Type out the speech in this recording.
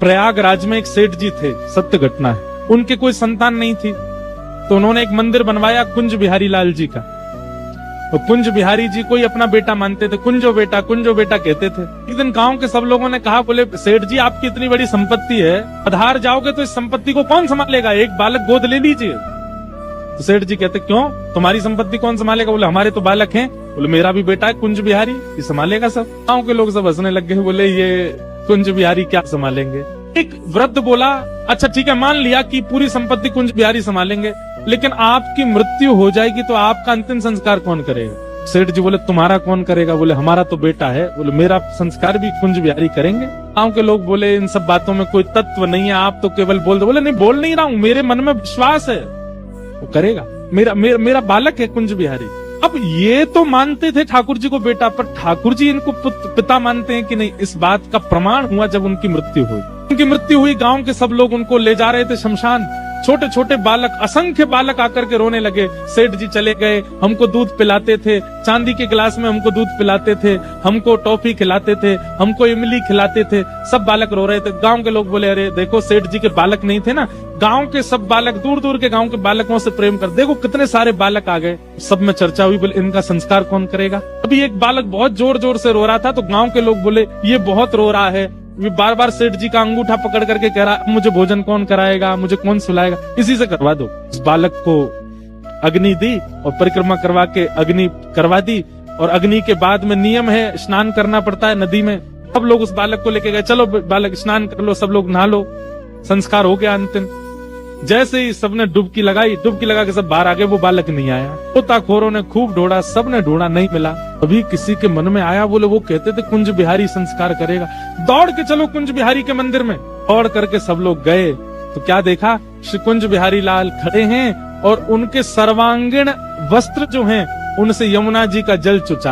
प्रयागराज में एक सेठ जी थे, सत्य घटना है। उनके कोई संतान नहीं थी, तो उन्होंने एक मंदिर बनवाया कुंज बिहारी लाल जी का। तो कुंज बिहारी जी को ही अपना बेटा मानते थे, कुंजो बेटा कहते थे। एक दिन गांव के सब लोगों ने कहा, बोले सेठ जी आपकी इतनी बड़ी संपत्ति है, आधार जाओगे तो इस संपत्ति को कौन संभालेगा, एक बालक गोद ले लीजिए। तो सेठ जी कहते क्यों, तुम्हारी संपत्ति कौन संभालेगा? बोले हमारे तो बालक हैं। बोले मेरा भी बेटा है कुंज बिहारी, ये संभालेगा सब। गांव के लोग सब हंसने लग गए, बोले ये कुंज बिहारी क्या संभालेंगे। एक वृद्ध बोला, अच्छा ठीक है, मान लिया कि पूरी संपत्ति कुंज बिहारी संभालेंगे, लेकिन आपकी मृत्यु हो जाएगी तो आपका अंतिम संस्कार कौन करेगा? सेठ जी बोले तुम्हारा कौन करेगा? बोले हमारा तो बेटा है। बोले मेरा संस्कार भी कुंज बिहारी करेंगे। गांव के लोग बोले इन सब बातों में कोई तत्व नहीं है, आप तो केवल बोल दो। बोले नहीं, बोल नहीं रहा हूँ, मेरे मन में विश्वास है वो करेगा, मेरा बालक है कुंज बिहारी। अब ये तो मानते थे ठाकुर जी को बेटा, पर ठाकुर जी इनको पिता मानते हैं कि नहीं, इस बात का प्रमाण हुआ जब उनकी मृत्यु हुई। उनकी मृत्यु हुई, गांव के सब लोग उनको ले जा रहे थे शमशान। छोटे छोटे बालक, असंख्य बालक आकर के रोने लगे। सेठ जी चले गए, हमको दूध पिलाते थे, चांदी के गिलास में हमको दूध पिलाते थे, हमको टॉफी खिलाते थे, हमको इमली खिलाते थे। सब बालक रो रहे थे। गांव के लोग बोले अरे देखो सेठ जी के बालक नहीं थे ना, गांव के सब बालक, दूर दूर के गांव के बालकों से प्रेम कर, देखो कितने सारे बालक आ गए। सब में चर्चा हुई, बोले इनका संस्कार कौन करेगा। अभी एक बालक बहुत जोर जोर से रो रहा था, तो गांव के लोग बोले ये बहुत रो रहा है, ये बार बार सेठ जी का अंगूठा पकड़ करके कह रहा मुझे भोजन कौन कराएगा, मुझे कौन सुलाएगा, इसी से करवा दो। उस बालक को अग्नि दी और परिक्रमा करवा के अग्नि करवा दी। और अग्नि के बाद में नियम है, स्नान करना पड़ता है नदी में। सब लोग उस बालक को लेके गए, चलो बालक स्नान कर लो, सब लोग नहा लो। संस्कार हो गया अंतिम। जैसे ही सबने डुबकी लगाई, डुबकी लगा के सब बाहर आ गए, वो बालक नहीं आया। गोताखोरों ने खूब ढूंढा, सबने ढूंढा, नहीं मिला। अभी किसी के मन में आया, बोले वो कहते थे कुंज बिहारी संस्कार करेगा, दौड़ के चलो कुंज बिहारी के मंदिर में। दौड़ करके सब लोग गए तो क्या देखा, श्री कुंज बिहारी लाल खड़े हैं और उनके सर्वांगीण वस्त्र जो हैं उनसे यमुना जी का जल चुचा